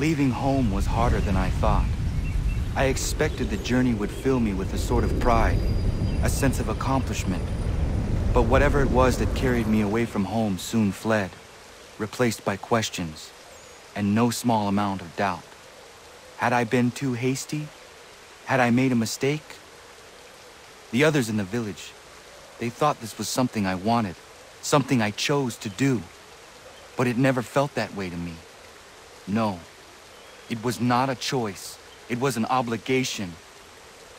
Leaving home was harder than I thought. I expected the journey would fill me with a sort of pride, a sense of accomplishment. But whatever it was that carried me away from home soon fled, replaced by questions, and no small amount of doubt. Had I been too hasty? Had I made a mistake? The others in the village, they thought this was something I wanted, something I chose to do. But it never felt that way to me. No, it was not a choice. It was an obligation.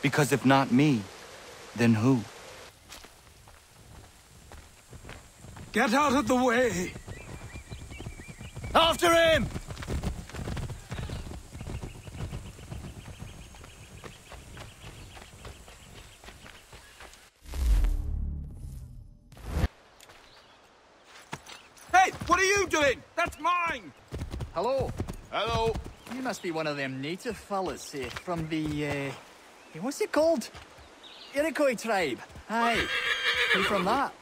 Because if not me, then who? Get out of the way! After him! Hey, what are you doing? That's mine! Hello. Hello. You must be one of them native fellas from the, what's it called? Iroquois tribe. Aye. You from that?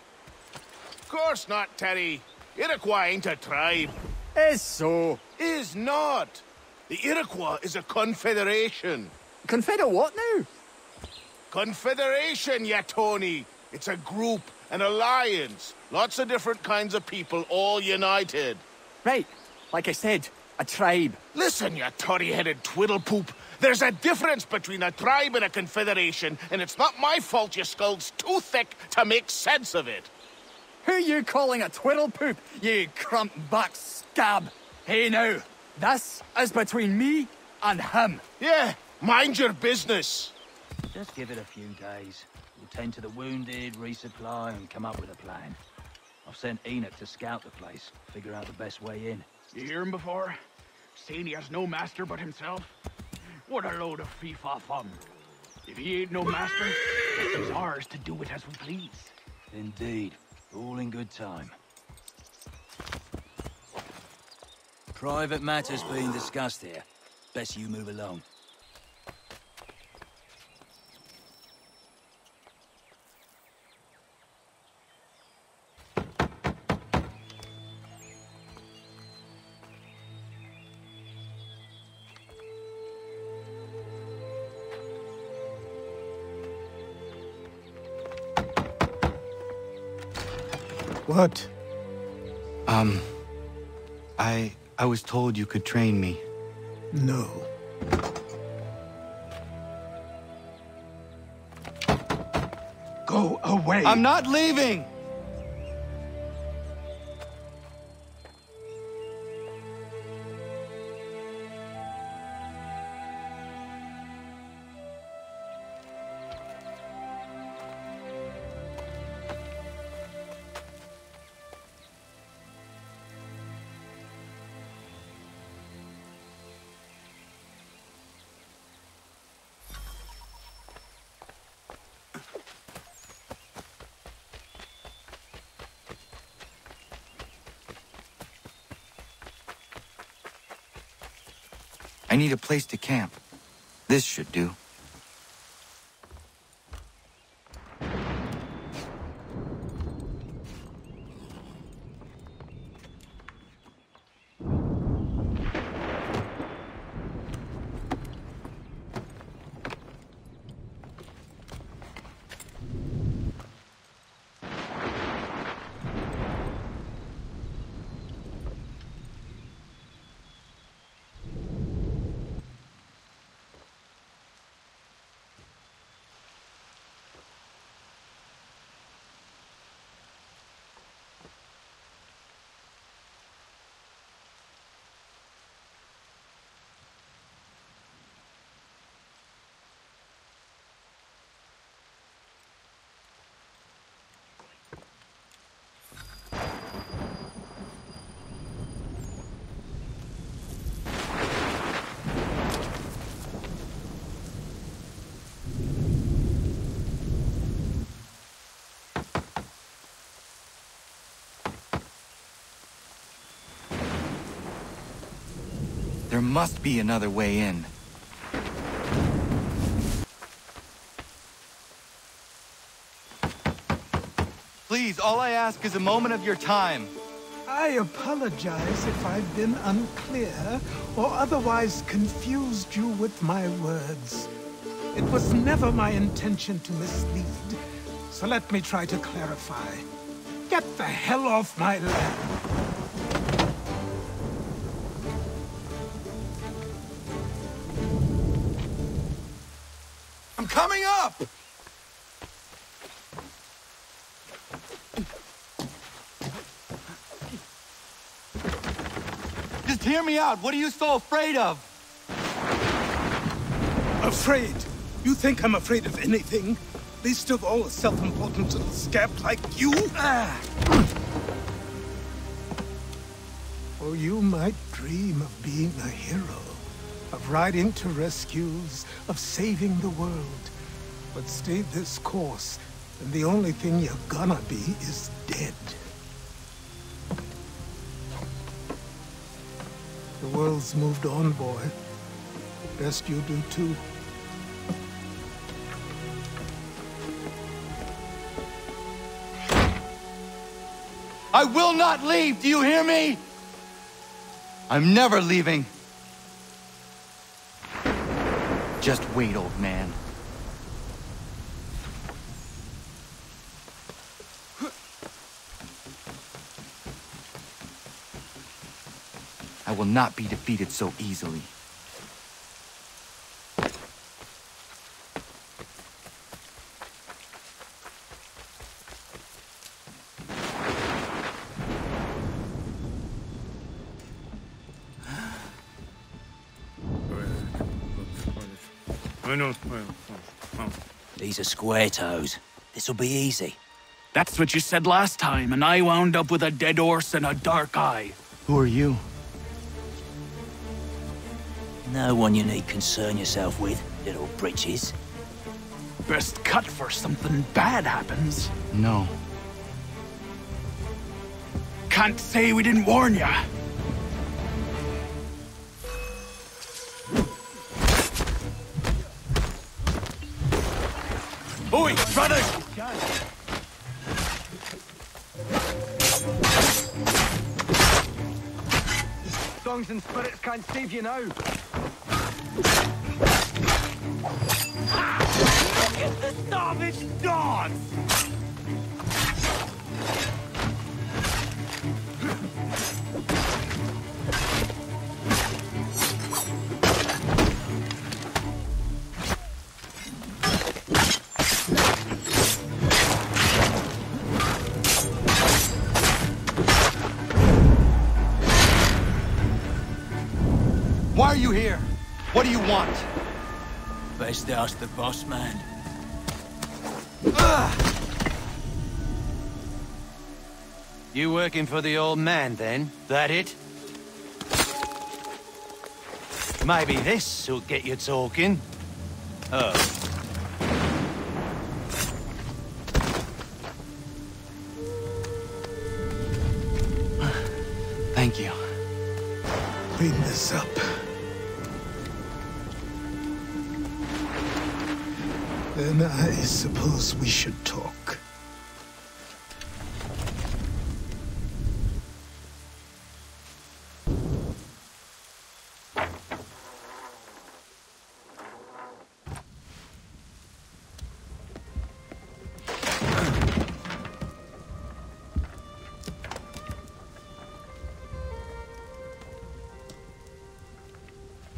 Of course not, Terry. Iroquois ain't a tribe. Is so. Is not. The Iroquois is a confederation. Confederate what now? Confederation, ya Tony. It's a group, an alliance. Lots of different kinds of people all united. Right. Like I said, a tribe. Listen, you toddy-headed twiddlepoop. There's a difference between a tribe and a confederation, and it's not my fault your skull's too thick to make sense of it. Who you calling a twiddlepoop, you crump-back scab? Hey now, this is between me and him. Yeah, mind your business. Just give it a few days. We'll tend to the wounded, resupply, and come up with a plan. I've sent Enoch to scout the place, figure out the best way in. You hear him before? Saying he has no master but himself? What a load of fee-fa-fum. If he ain't no master, it's ours to do it as we please. Indeed. All in good time. Private matters being discussed here. Best you move along. What? I was told you could train me. No. Go away! I'm not leaving! I need a place to camp. This should do. There must be another way in. Please, all I ask is a moment of your time. I apologize if I've been unclear or otherwise confused you with my words. It was never my intention to mislead, so let me try to clarify. Get the hell off my land! I'm coming up! Just hear me out. What are you so afraid of? Afraid? You think I'm afraid of anything? Least of all a self-important little scab like you? Or you might dream of being a hero, of riding to rescues, of saving the world. But stay this course, and the only thing you're gonna be is dead. The world's moved on, boy. Best you do too. I will not leave, do you hear me? I'm never leaving. Just wait, old man. I will not be defeated so easily. These are square toes. This'll be easy. That's what you said last time, and I wound up with a dead horse and a dark eye. Who are you? No one you need concern yourself with, little britches. Best cut for something bad happens. No. Can't say we didn't warn ya. Oi, brothers! Songs and spirits can't save you now. Look at the savage dogs! Why are you here? What do you want? Best ask the boss man. You working for the old man, then? That it? Maybe this'll get you talking. Oh. Thank you. Clean this up. Then I suppose we should talk.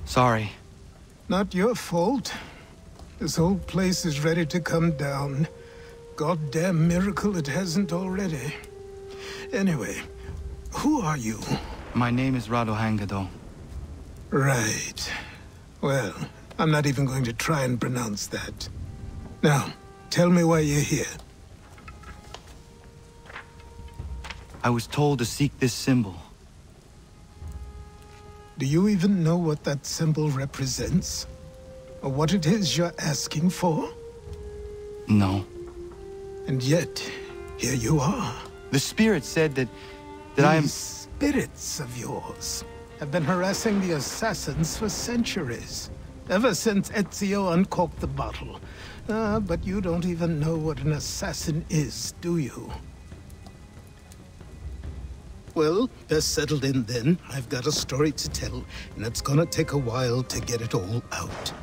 Sorry. Not your fault. This whole place is ready to come down. Goddamn miracle it hasn't already. Anyway, who are you? My name is Radohangado. Right. Well, I'm not even going to try and pronounce that. Now, tell me why you're here. I was told to seek this symbol. Do you even know what that symbol represents? Or what it is you're asking for? No. And yet, here you are. The spirit said that I am... These spirits of yours have been harassing the assassins for centuries. Ever since Ezio uncorked the bottle. But you don't even know what an assassin is, do you? Well, best settled in then. I've got a story to tell, and it's gonna take a while to get it all out.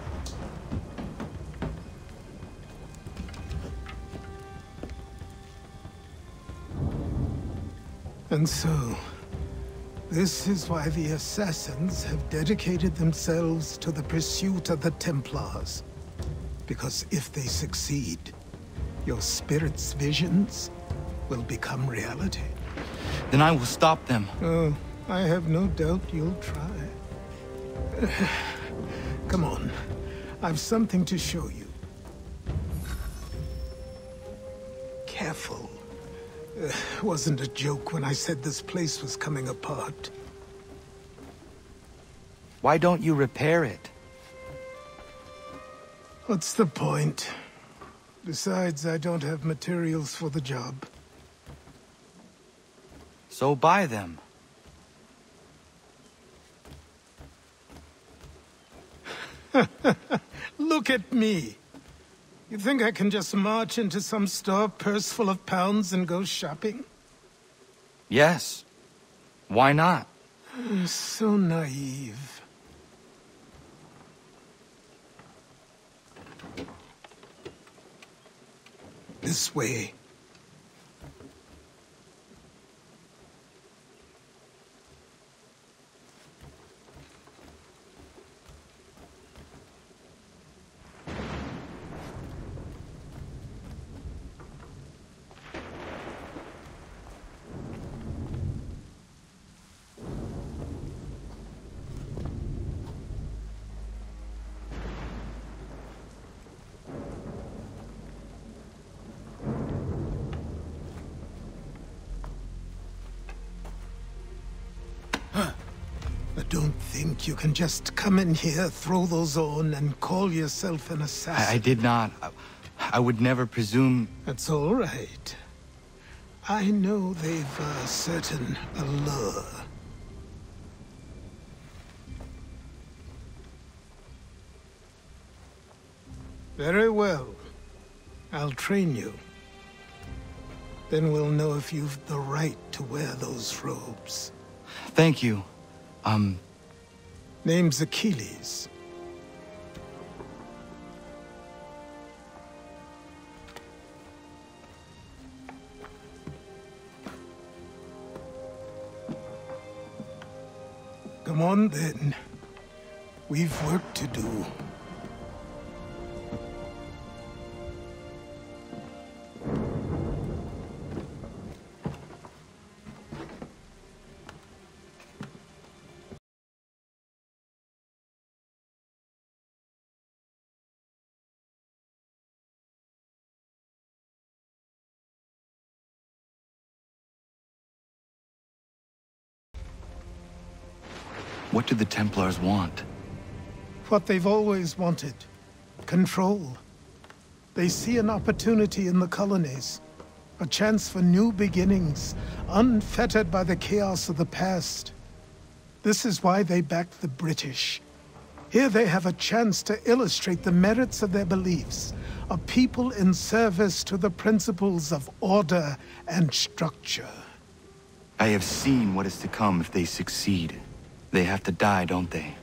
And so, this is why the Assassins have dedicated themselves to the pursuit of the Templars. Because if they succeed, your spirit's visions will become reality. Then I will stop them. Oh, I have no doubt you'll try. Come on, I've something to show you. Careful. Wasn't a joke when I said this place was coming apart. Why don't you repair it? What's the point? Besides, I don't have materials for the job. So buy them. Look at me. You think I can just march into some store, purse full of pounds, and go shopping? Yes. Why not? So naive. This way. Don't think you can just come in here, throw those on, and call yourself an assassin. I did not. I would never presume... That's all right. I know they've a certain allure. Very well. I'll train you. Then we'll know if you've the right to wear those robes. Thank you. Name's Achilles. Come on, then. We've work to do. What do the Templars want? What they've always wanted. Control. They see an opportunity in the colonies. A chance for new beginnings, unfettered by the chaos of the past. This is why they backed the British. Here they have a chance to illustrate the merits of their beliefs. A people in service to the principles of order and structure. I have seen what is to come if they succeed. They have to die, don't they?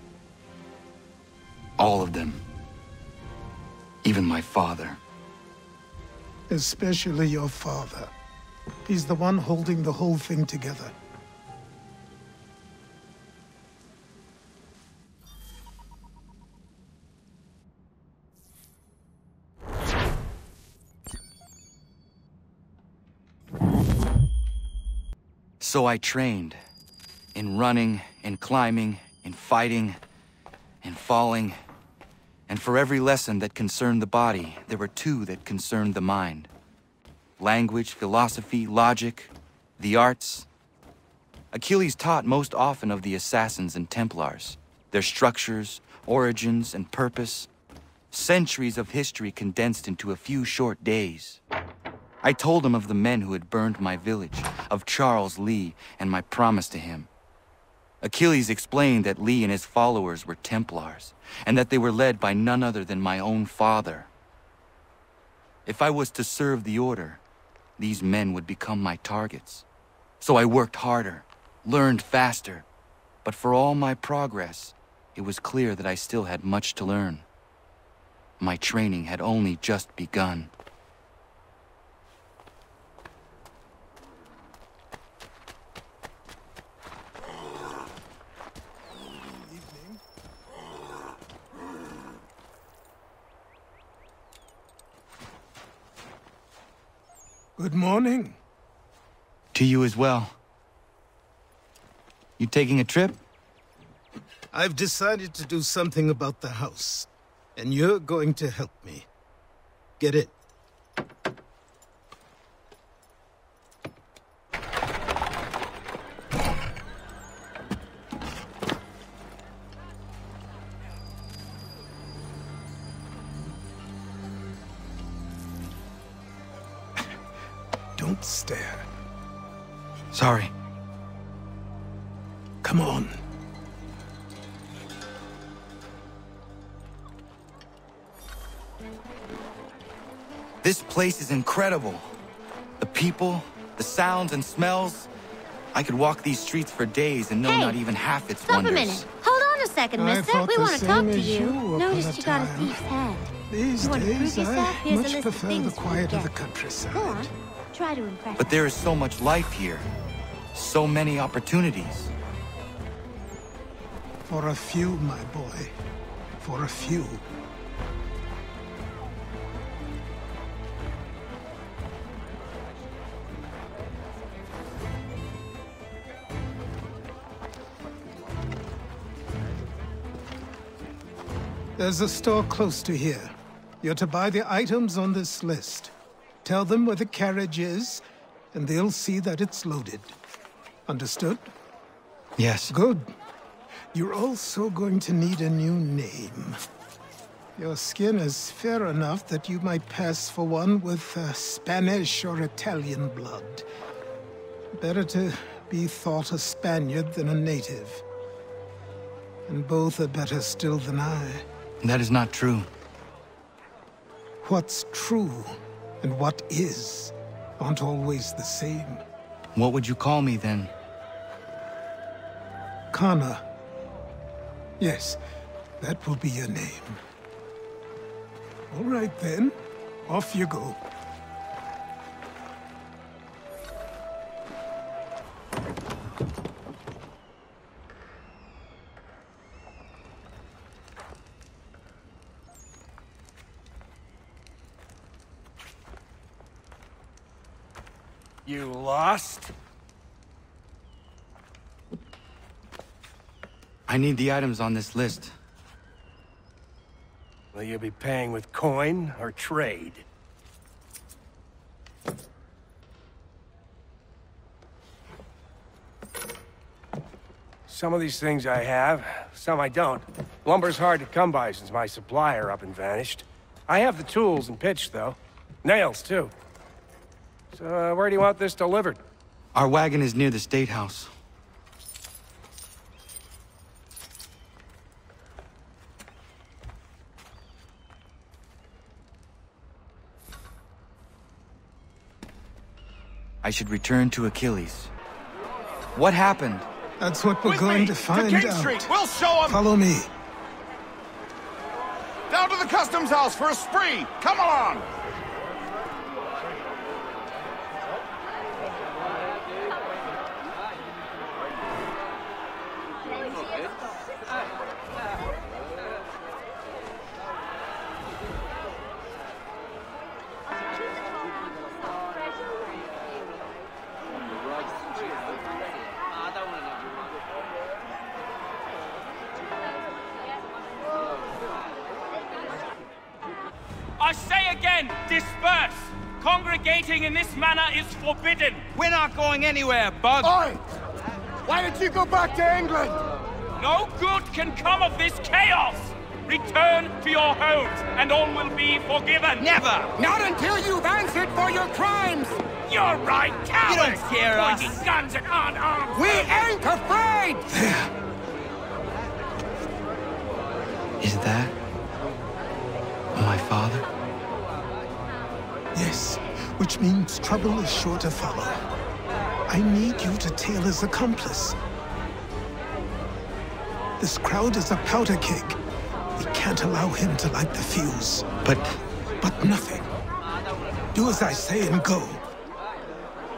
All of them. Even my father. Especially your father. He's the one holding the whole thing together. So I trained. In running, in climbing, in fighting, in falling. And for every lesson that concerned the body, there were two that concerned the mind. Language, philosophy, logic, the arts. Achilles taught most often of the Assassins and Templars, their structures, origins, and purpose. Centuries of history condensed into a few short days. I told him of the men who had burned my village, of Charles Lee, and my promise to him. Achilles explained that Lee and his followers were Templars, and that they were led by none other than my own father. If I was to serve the Order, these men would become my targets. So I worked harder, learned faster. But for all my progress, it was clear that I still had much to learn. My training had only just begun. Good morning. To you as well. You taking a trip? I've decided to do something about the house, and you're going to help me. Get it? Don't stare. Sorry. Come on. This place is incredible. The people, the sounds and smells. I could walk these streets for days and know Hey, not even half its Stop wonders. a minute. Hold on a second, I mister. thought We the want to same talk to as you. you upon Noticed a you got a time. thief's hand. These You want to prove days, yourself? I Here's a much list of prefer the things quiet you of the get. countryside. Go on. Try to impress But there is so much life here. So many opportunities. For a few, my boy. For a few. There's a store close to here. You're to buy the items on this list. Tell them where the carriage is, and they'll see that it's loaded. Understood? Yes. Good. You're also going to need a new name. Your skin is fair enough that you might pass for one with Spanish or Italian blood. Better to be thought a Spaniard than a native. And both are better still than I. That is not true. What's true and what is aren't always the same. What would you call me then? Kana. Yes, that will be your name. All right then, off you go. You lost? I need the items on this list. Will you be paying with coin or trade? Some of these things I have, some I don't. Lumber's hard to come by since my supplier up and vanished. I have the tools and pitch, though. Nails, too. So, where do you want this delivered? Our wagon is near the State House. I should return to Achilles. What happened? That's what we're going to find King out. Street. We'll show them. Follow me. Down to the customs house for a spree. Come along. I say again, disperse! Congregating in this manner is forbidden! We're not going anywhere, Bug. Oi! Why did you go back to England? No good can come of this chaos! Return to your homes, and all will be forgiven! Never! Not until you've answered for your crimes! You're right, cowards! You don't scare us. Pointing guns at unarmed We ain't afraid! Is that my father? Yes, which means trouble is sure to follow. I need you to tail his accomplice. This crowd is a powder keg. We can't allow him to light the fuse. But nothing. Do as I say and go.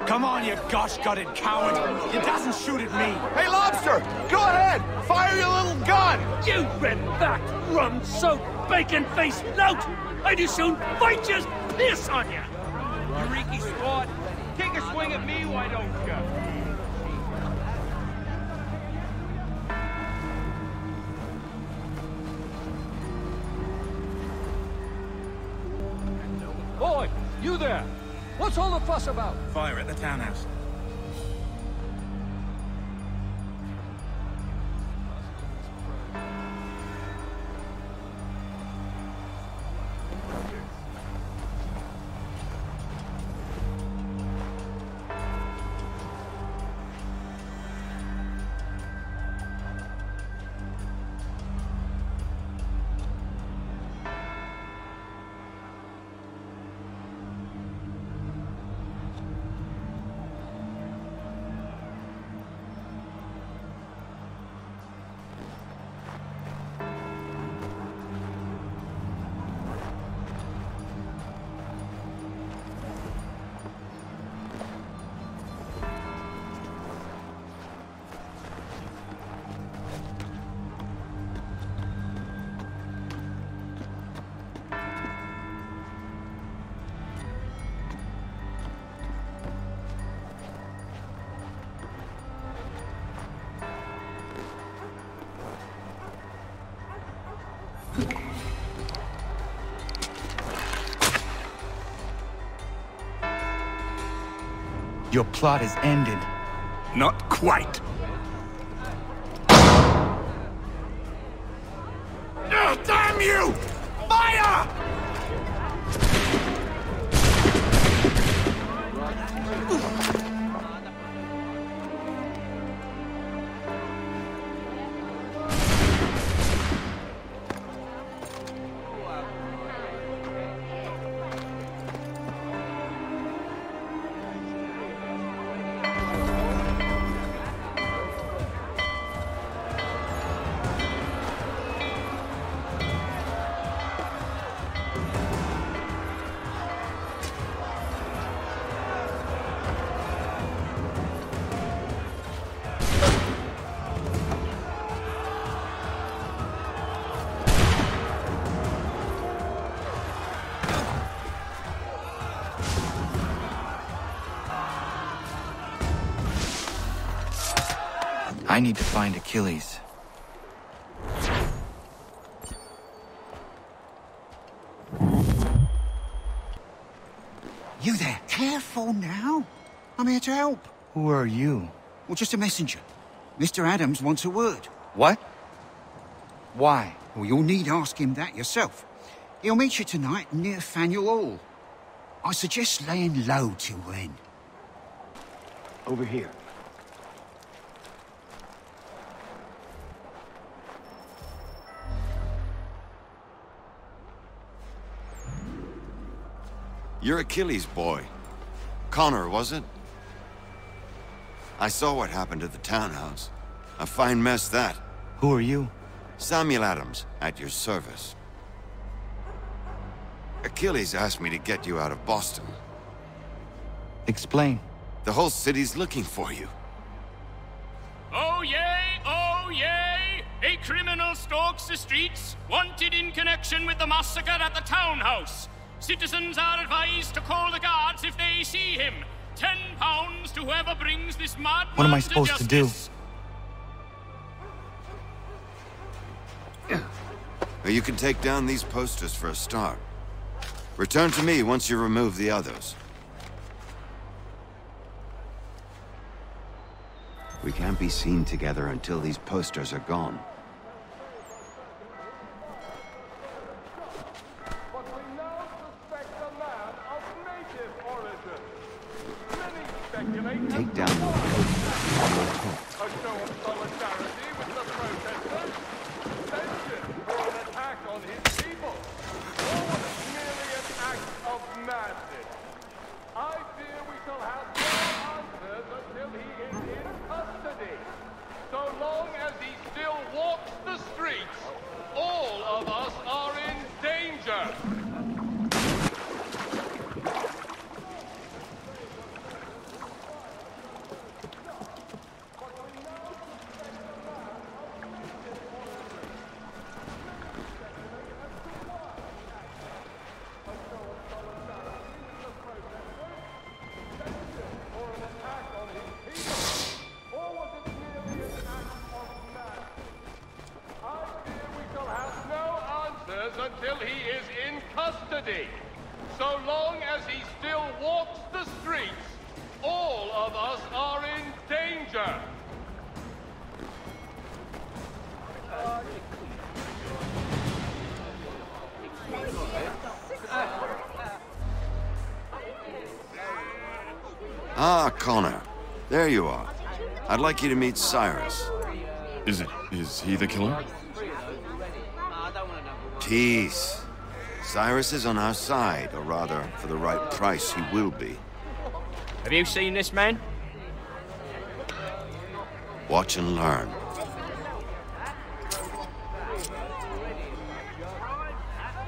Come on, you gosh-gutted coward! You doesn't shoot at me! Hey, Lobster! Go ahead! Fire your little gun! You red-backed, rum-soaked, bacon-faced lout! I'd as soon fight you as piss on you! Eureka squad, take a swing at me, why don't you? Boy, you there! What's all the fuss about? Fire at the townhouse. your plot is ended. Not quite. Oh, damn you! Fire! I need to find Achilles. You there. Careful now. I'm here to help. Who are you? Well, just a messenger. Mr. Adams wants a word. What? Why? Well, you'll need ask him that yourself. He'll meet you tonight near Faneuil Hall. I suggest laying low till then. Over here. You're Achilles' boy. Connor, was it? I saw what happened at the townhouse. A fine mess, that. Who are you? Samuel Adams, at your service. Achilles asked me to get you out of Boston. Explain. The whole city's looking for you. Oh yay, oh yay! A criminal stalks the streets, wanted in connection with the massacre at the townhouse. Citizens are advised to call the guards if they see him. £10 to whoever brings this madman. What am I supposed to do? Well, you can take down these posters for a start. Return to me once you remove the others. We can't be seen together until these posters are gone. Take down the A show of solidarity with the protesters. Vengeance for an attack on his people. Or was it merely an act of madness? I fear we shall have no answers until until he is in custody. So long as he still walks the streets, all of us are in danger. Ah, Connor. There you are. I'd like you to meet Cyrus. Is he the killer? Tease. Cyrus is on our side, or rather, for the right price, he will be. Have you seen this man? Watch and learn.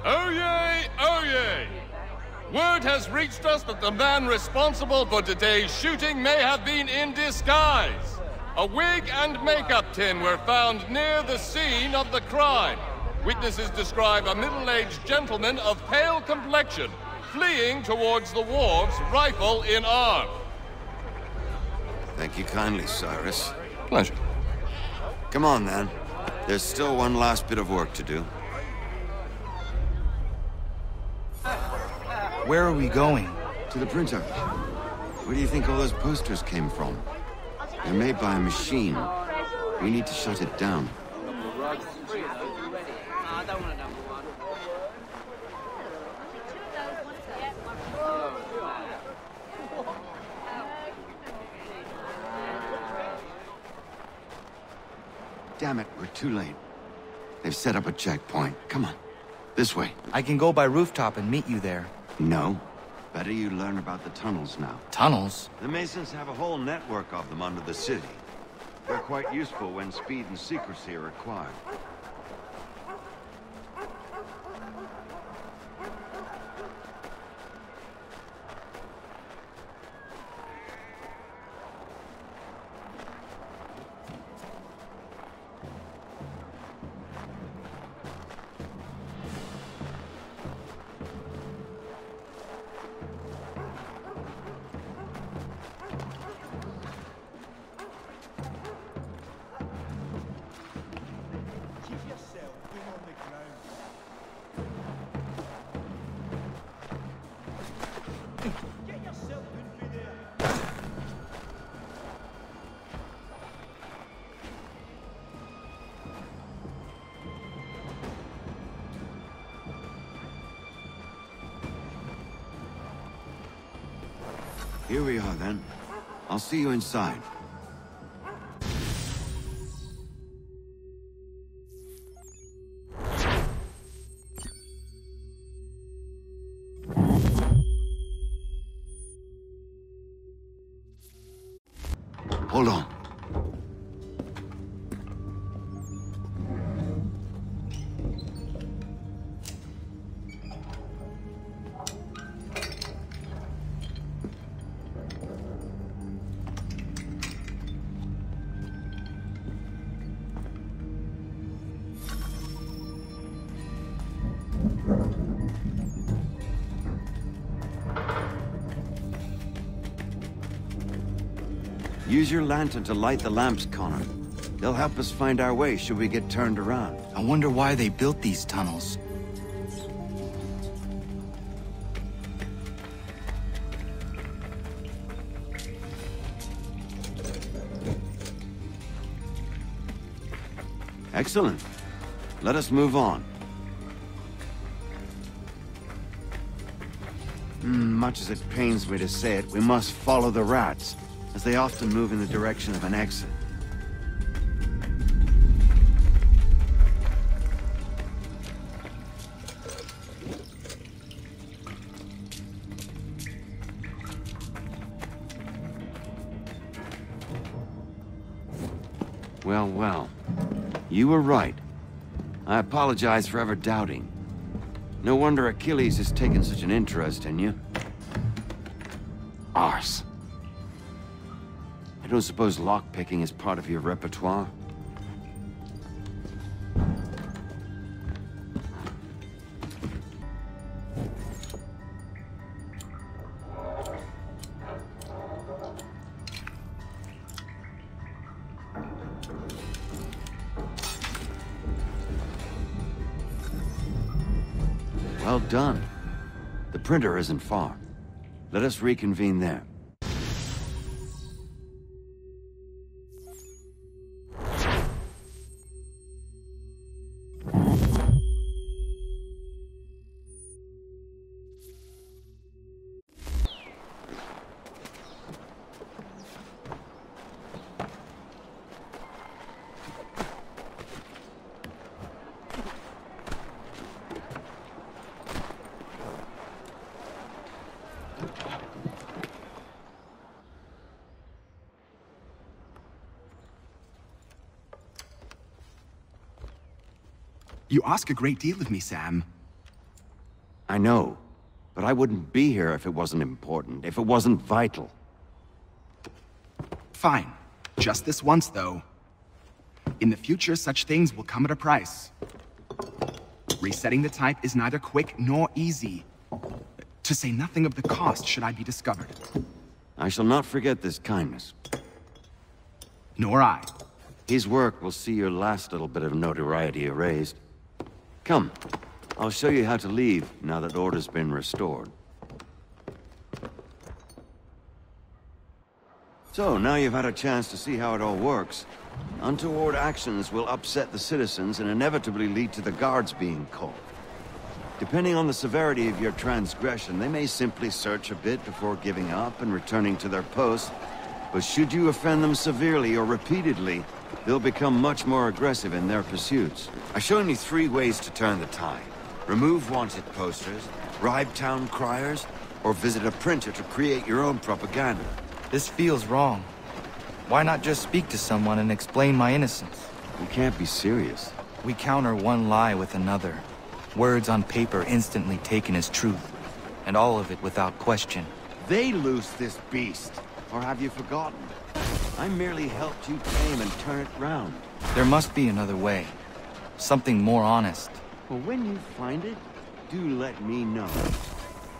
Oh yay, oh yay! Word has reached us that the man responsible for today's shooting may have been in disguise. A wig and makeup tin were found near the scene of the crime. Witnesses describe a middle-aged gentleman of pale complexion fleeing towards the wharves, rifle in arm. Thank you kindly, Cyrus. Pleasure. Come on, then. There's still one last bit of work to do. Where are we going? To the printer. Where do you think all those posters came from? They're made by a machine. We need to shut it down. Damn it, we're too late. They've set up a checkpoint. Come on. This way. I can go by rooftop and meet you there. No. Better you learn about the tunnels now. Tunnels? The Masons have a whole network of them under the city. They're quite useful when speed and secrecy are required. Here we are, then. I'll see you inside. Hold on. Use your lantern to light the lamps, Connor. They'll help us find our way should we get turned around. I wonder why they built these tunnels. Excellent. Let us move on. Much as it pains me to say it, we must follow the rats, as they often move in the direction of an exit. Well, well. You were right. I apologize for ever doubting. No wonder Achilles has taken such an interest in you. Arse. I don't suppose lockpicking is part of your repertoire? Well done. The printer isn't far. Let us reconvene there. You ask a great deal of me, Sam. I know, but I wouldn't be here if it wasn't important, if it wasn't vital. Fine. Just this once, though. In the future, such things will come at a price. Resetting the type is neither quick nor easy. To say nothing of the cost should I be discovered. I shall not forget this kindness. Nor I. His work will see your last little bit of notoriety erased. Come, I'll show you how to leave now that order's been restored. So, now you've had a chance to see how it all works. Untoward actions will upset the citizens and inevitably lead to the guards being called. Depending on the severity of your transgression, they may simply search a bit before giving up and returning to their posts. But should you offend them severely or repeatedly, they'll become much more aggressive in their pursuits. I've shown you 3 ways to turn the tide. Remove wanted posters, bribe town criers, or visit a printer to create your own propaganda. This feels wrong. Why not just speak to someone and explain my innocence? You can't be serious. We counter one lie with another. Words on paper instantly taken as truth. And all of it without question. They loose this beast. Or have you forgotten? I merely helped you tame and turn it round. There must be another way. Something more honest. Well, when you find it, do let me know.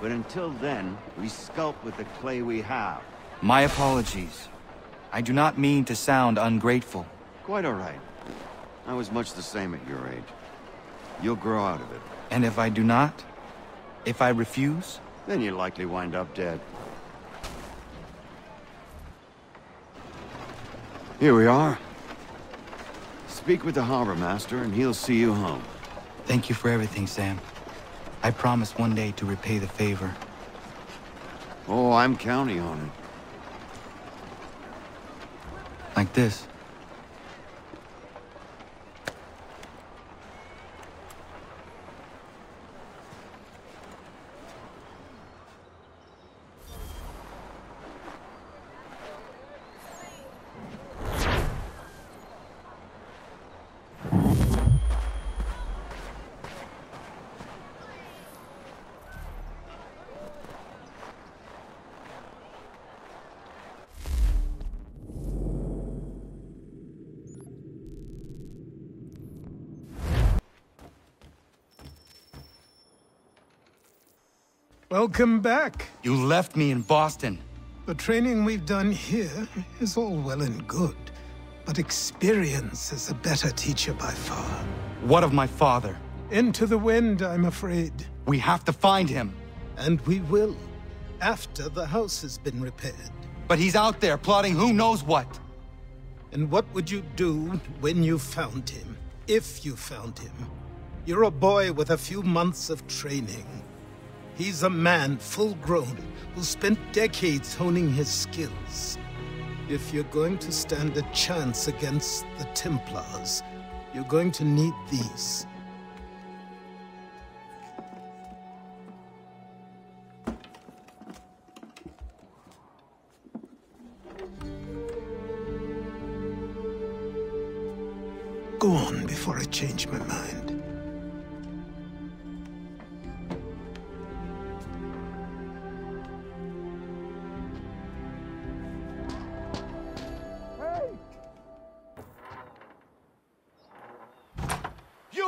But until then, we sculpt with the clay we have. My apologies. I do not mean to sound ungrateful. Quite all right. I was much the same at your age. You'll grow out of it. And if I do not? If I refuse? Then you'll likely wind up dead. Here we are. Speak with the harbor master and he'll see you home. Thank you for everything, Sam. I promise one day to repay the favor. Oh, I'm counting on it. Like this. Welcome back. You left me in Boston. The training we've done here is all well and good, but experience is a better teacher by far. What of my father? Into the wind, I'm afraid. We have to find him. And we will, after the house has been repaired. But he's out there plotting who knows what. And what would you do when you found him? If you found him? You're a boy with a few months of training. He's a man, full-grown, who spent decades honing his skills. If you're going to stand a chance against the Templars, you're going to need these. Go on before I change my mind.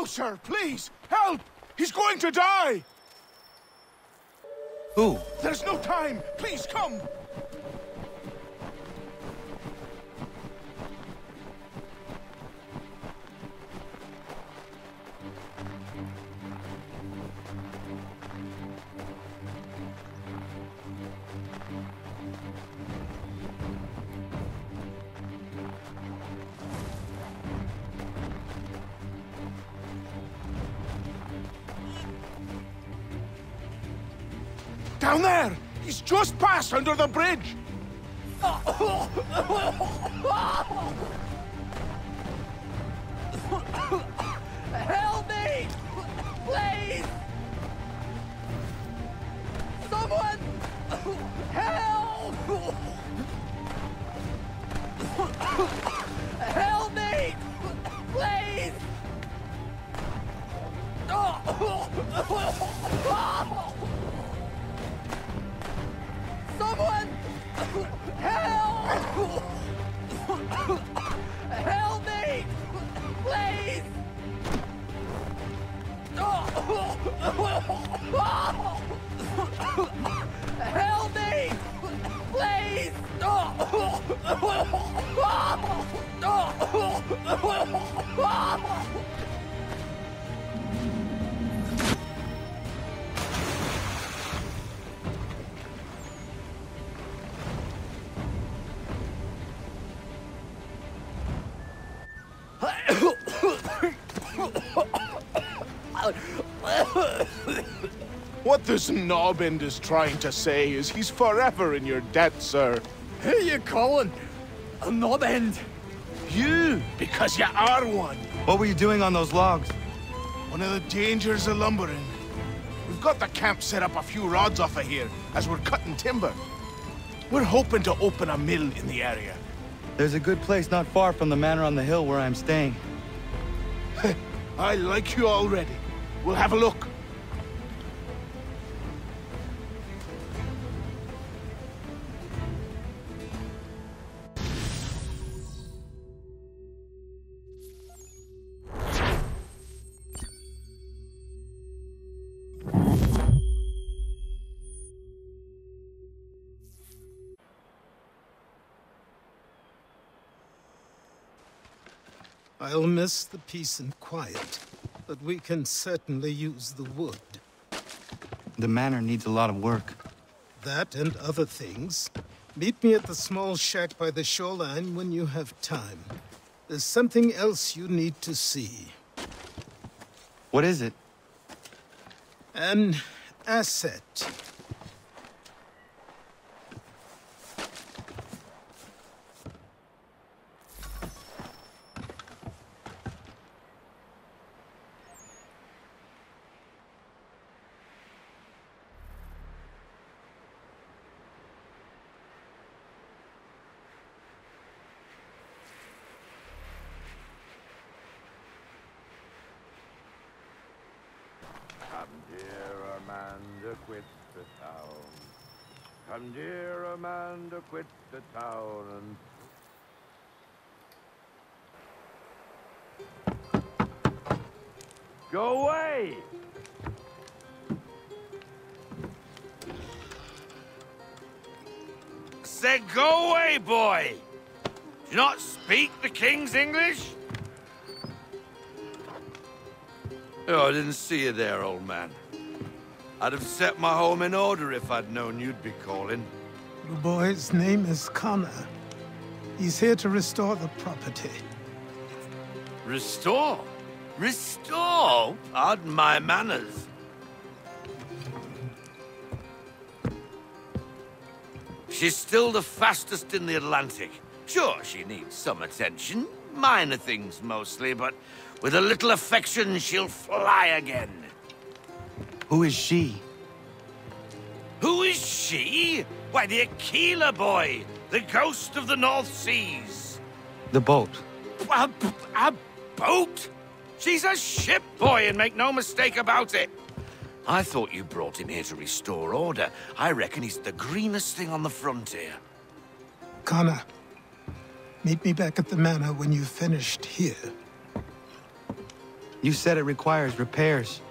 Sir, please, help! He's going to die! Who? There's no time! Please, come! Down there! He's just passed under the bridge! Help me! Please! Someone! Help! Help me! Please! Someone! Help! Help me! Please! Help me! Please! What this knobend is trying to say is he's forever in your debt, sir. Who you calling? A knobend? You, because you are one. What were you doing on those logs? One of the dangers of lumbering. We've got the camp set up a few rods off of here, as we're cutting timber. We're hoping to open a mill in the area. There's a good place not far from the manor on the hill where I'm staying. I like you already. We'll have a look. I'll miss the peace and quiet, but we can certainly use the wood. The manor needs a lot of work. That and other things. Meet me at the small shack by the shoreline when you have time. There's something else you need to see. What is it? An asset. Come, dear Amanda, quit the town. Come, dear Amanda, quit the town and... Go away! Said go away, boy! Do you not speak the King's English? Oh, I didn't see you there, old man. I'd have set my home in order if I'd known you'd be calling. The boy's name is Connor. He's here to restore the property. Restore? Restore? Pardon my manners. She's still the fastest in the Atlantic. Sure, she needs some attention. Minor things mostly, but with a little affection, she'll fly again. Who is she? Who is she? Why, the Aquila boy, the ghost of the North Seas. The boat. A boat? She's a ship, boy, and make no mistake about it. I thought you brought him here to restore order. I reckon he's the greenest thing on the frontier. Connor, meet me back at the manor when you've finished here. You said it requires repairs.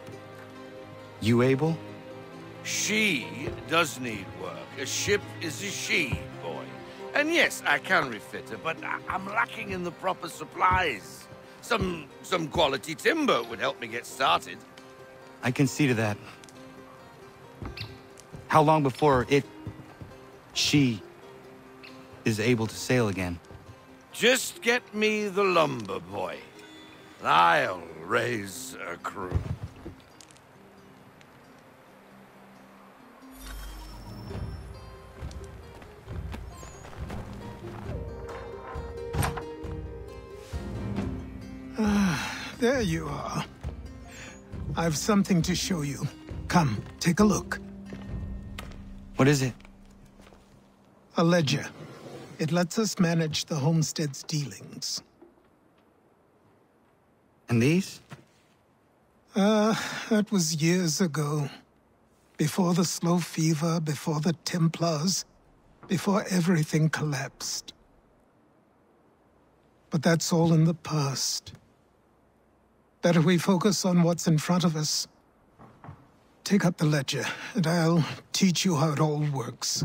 You able? She does need work. A ship is a she, boy. And yes, I can refit her, but I'm lacking in the proper supplies. Some quality timber would help me get started. I can see to that. How long before she is able to sail again? Just get me the lumber, boy. I'll raise a crew. There you are. I've something to show you. Come, take a look. What is it? A ledger. It lets us manage the homestead's dealings. And these? That was years ago. Before the slow fever, before the Templars, before everything collapsed. But that's all in the past. Better we focus on what's in front of us. Take up the ledger, and I'll teach you how it all works.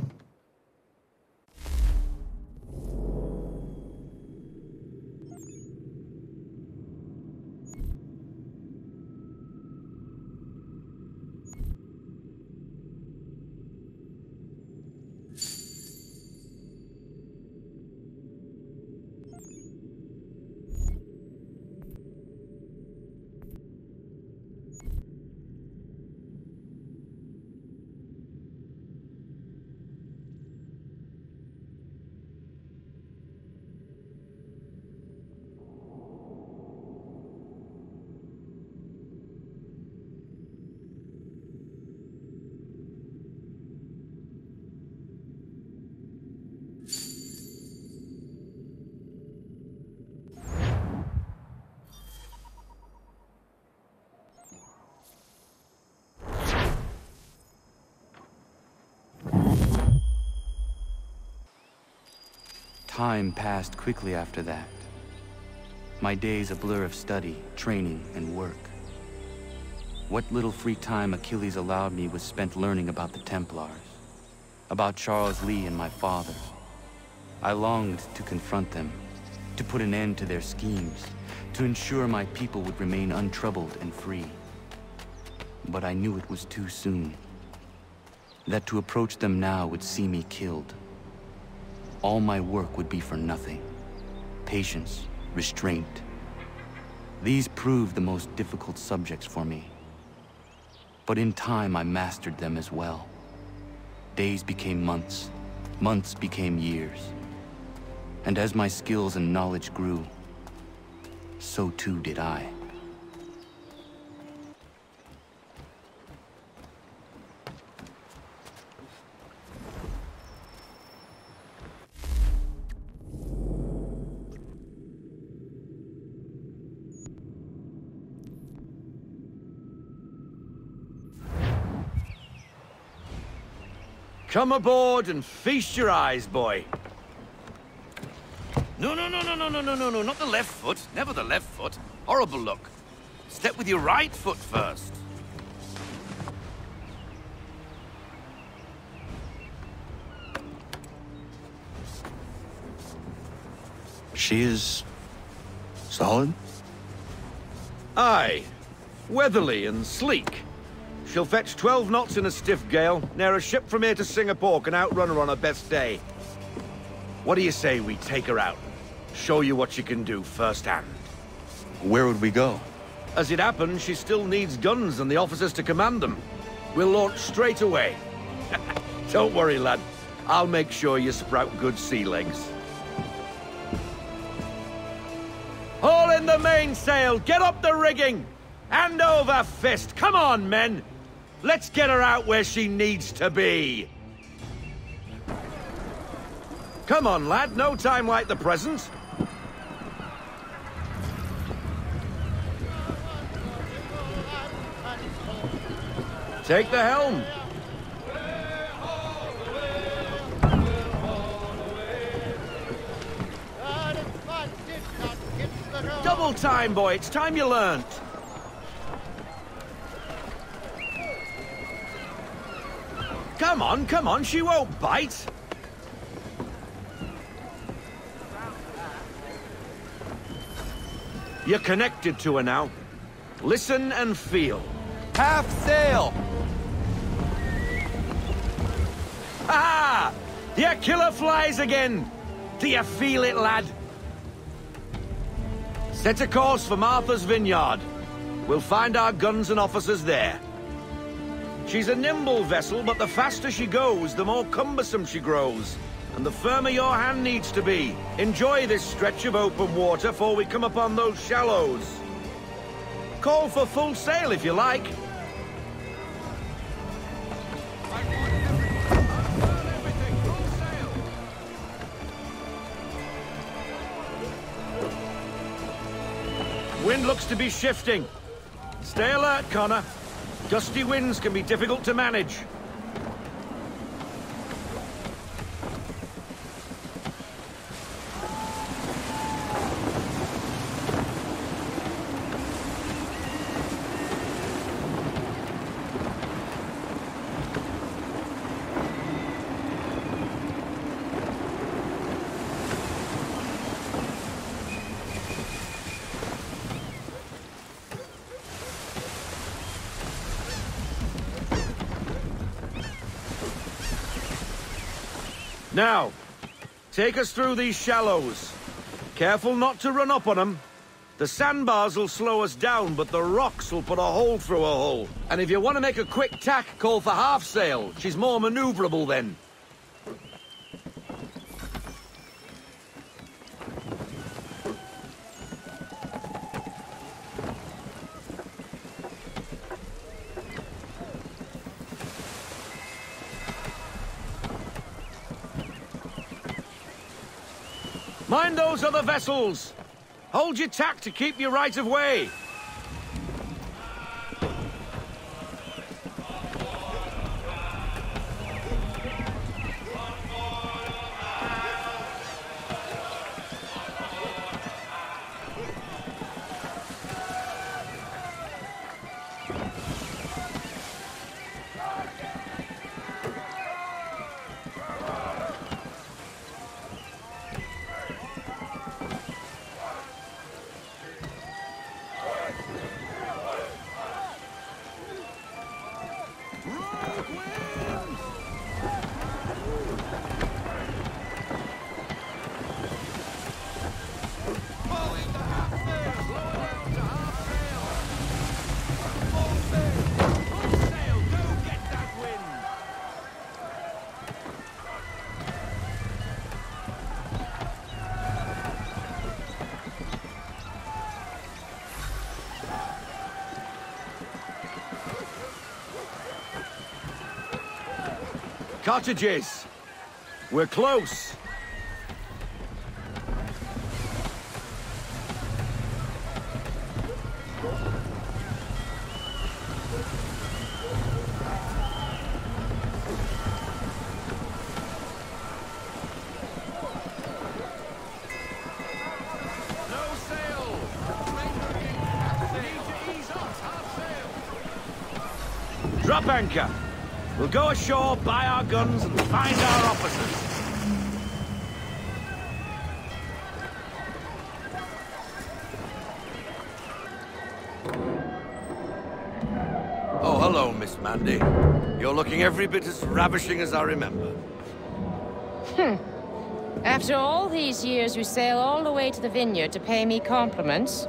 Time passed quickly after that. My days a blur of study, training, and work. What little free time Achilles allowed me was spent learning about the Templars, about Charles Lee and my father. I longed to confront them, to put an end to their schemes, to ensure my people would remain untroubled and free. But I knew it was too soon, that to approach them now would see me killed. All my work would be for nothing. Patience, restraint. These proved the most difficult subjects for me. But in time, I mastered them as well. Days became months, months became years. And as my skills and knowledge grew, so too did I. Come aboard and feast your eyes, boy. No, not the left foot. Never the left foot. Horrible look. Step with your right foot first. She is... solid? Aye. Weatherly and sleek. She'll fetch 12 knots in a stiff gale, near a ship from here to Singapore can outrun her on her best day. What do you say we take her out? Show you what she can do firsthand. Where would we go? As it happens, she still needs guns and the officers to command them. We'll launch straight away. Don't worry, lad. I'll make sure you sprout good sea legs. Haul in the mainsail! Get up the rigging! Hand over fist! Come on, men! Let's get her out where she needs to be! Come on, lad. No time like the present. Take the helm. Double time, boy. It's time you learned. Come on, she won't bite. You're connected to her now. Listen and feel. Half sail! Ah! Your killer flies again! Do you feel it, lad? Set a course for Martha's Vineyard. We'll find our guns and officers there. She's a nimble vessel, but the faster she goes, the more cumbersome she grows. And the firmer your hand needs to be. Enjoy this stretch of open water before we come upon those shallows. call for full sail if you like. Wind looks to be shifting. Stay alert, Connor. Gusty winds can be difficult to manage. Now, take us through these shallows. Careful not to run up on them. The sandbars will slow us down, but the rocks will put a hole through a hull. And if you want to make a quick tack, call for half sail. She's more maneuverable then. Mind those other vessels! Hold your tack to keep your right of way! Cottages! We're close! Drop anchor! We'll go ashore, buy our guns, and find our officers. Oh, hello, Miss Mandy. You're looking every bit as ravishing as I remember. After all these years, you sail all the way to the vineyard to pay me compliments?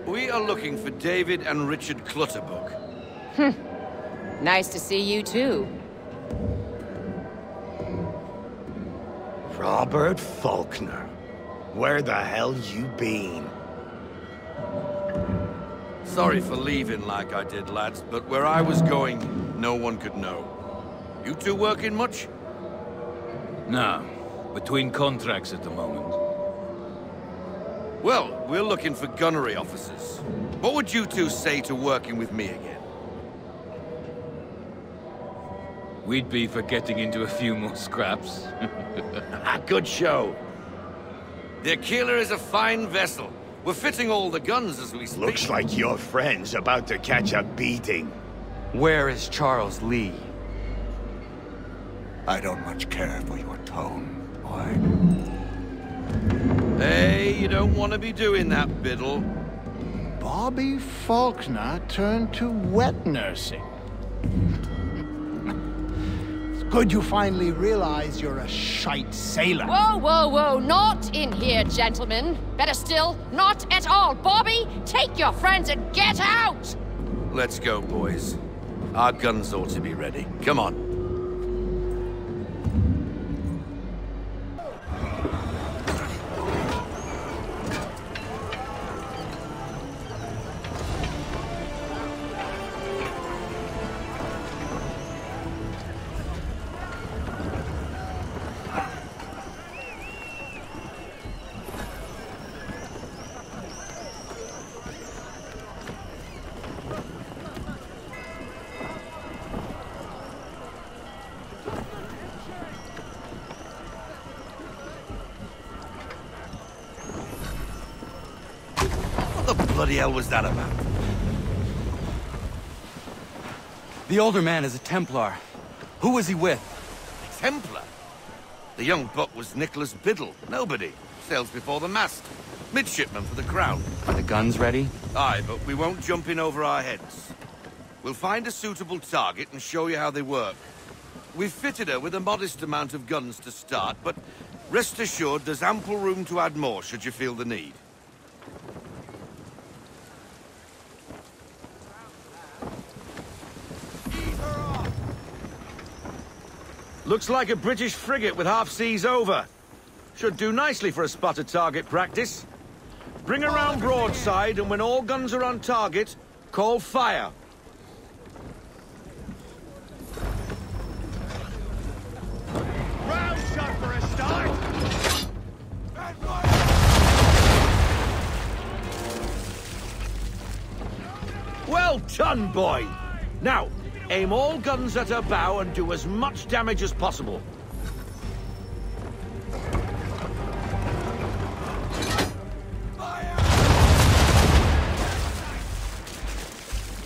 We are looking for David and Richard Clutterbuck. Nice to see you, too. Robert Faulkner. Where the hell you been? Sorry for leaving like I did, lads, but where I was going, no one could know. You two working much? No. Between contracts at the moment. Well, we're looking for gunnery officers. What would you two say to working with me again? We'd be for getting into a few more scraps. Good show. The Achilles is a fine vessel. We're fitting all the guns as we speak. Looks like your friend's about to catch a beating. Where is Charles Lee? I don't much care for your tone, boy. Hey, you don't want to be doing that, Biddle. Bobby Faulkner turned to wet nursing. Good you finally realize you're a shite sailor. Whoa, whoa, whoa, not in here, gentlemen. Better still, not at all. Bobby, take your friends and get out! Let's go, boys. Our guns ought to be ready. Come on. bloody hell was that about? The older man is a Templar. Who was he with? A Templar? The young buck was Nicholas Biddle. Nobody. Sails before the mast. Midshipman for the Crown. Are the guns ready? Aye, but we won't jump in over our heads. We'll find a suitable target and show you how they work. We've fitted her with a modest amount of guns to start, but rest assured there's ample room to add more should you feel the need. Looks like a British frigate with half seas over. Should do nicely for a spotted target practice. Bring her round broadside, and when all guns are on target, call fire. Round shot for a start! Well done, boy! Now, aim all guns at her bow and do as much damage as possible.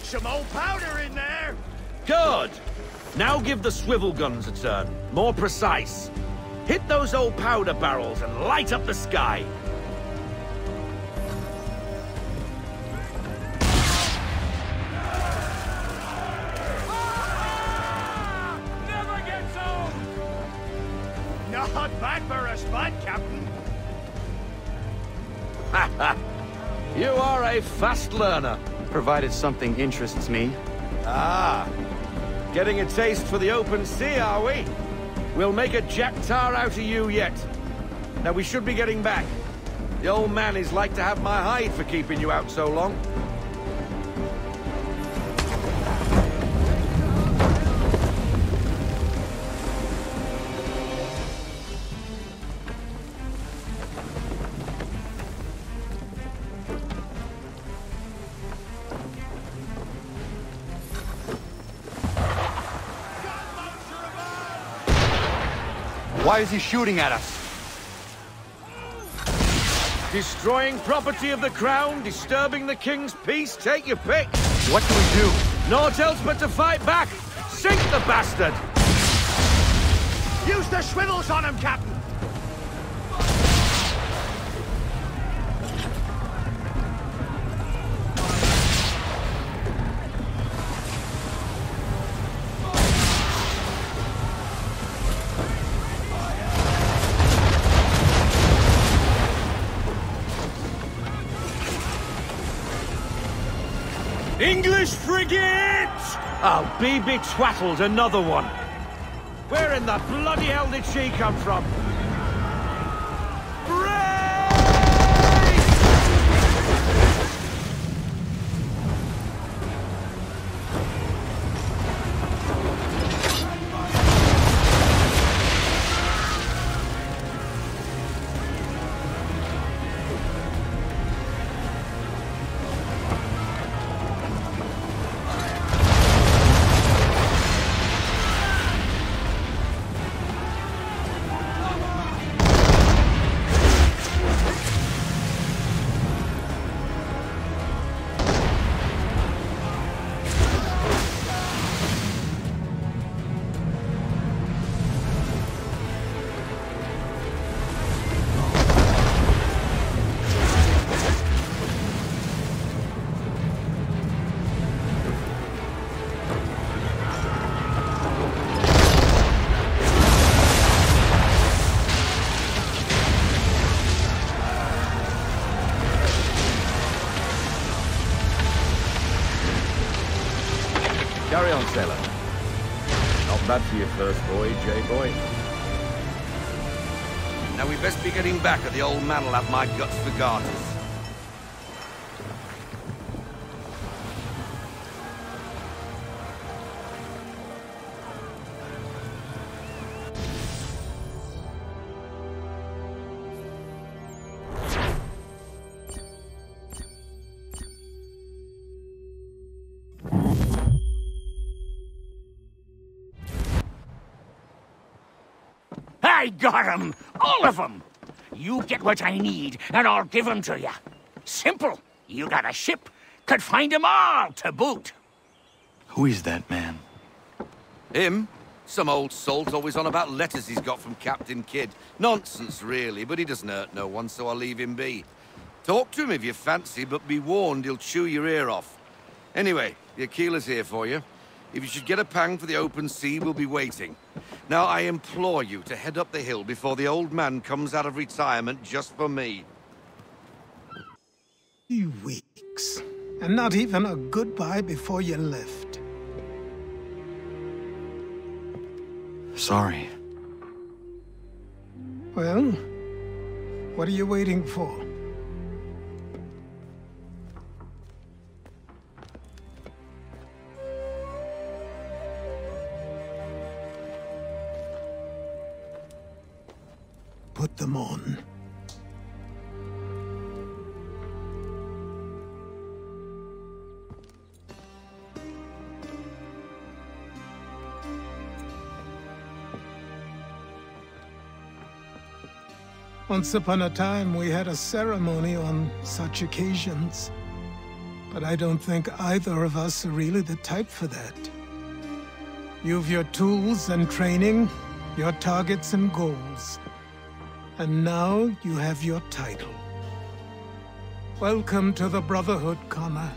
Some old powder in there! Good! Now give the swivel guns a turn. More precise. Hit those old powder barrels and light up the sky. Never gets old! Not bad for a spud, Captain. You are a fast learner. Provided something interests me. Ah, getting a taste for the open sea, are we? We'll make a jack tar out of you yet. Now we should be getting back. The old man is like to have my hide for keeping you out so long. Why is he shooting at us? Destroying property of the crown, disturbing the king's peace, take your pick. What do we do? Naught else but to fight back. Sink the bastard! Use the swivels on him, Captain! English frigate! Oh, be betwattled, another one. Where in the bloody hell did she come from? Carry on, sailor. Not bad for your first voyage, eh, boy? Now we best be getting back, or the old man'll have my guts for garters. I got 'em! All of 'em! You get what I need, and I'll give 'em to you. Simple. You got a ship? Could find 'em all to boot. Who is that man? Him? Some old salt always on about letters he's got from Captain Kidd. Nonsense, really, but he doesn't hurt no one, so I'll leave him be. Talk to him if you fancy, but be warned he'll chew your ear off. Anyway, the Achilles here for you. If you should get a pang for the open sea, we'll be waiting. Now, I implore you to head up the hill before the old man comes out of retirement just for me. 3 weeks. And not even a goodbye before you left. Sorry. Well, what are you waiting for? Put them on. Once upon a time, we had a ceremony on such occasions. But I don't think either of us are really the type for that. You've your tools and training, your targets and goals. And now you have your title. Welcome to the Brotherhood, Connor.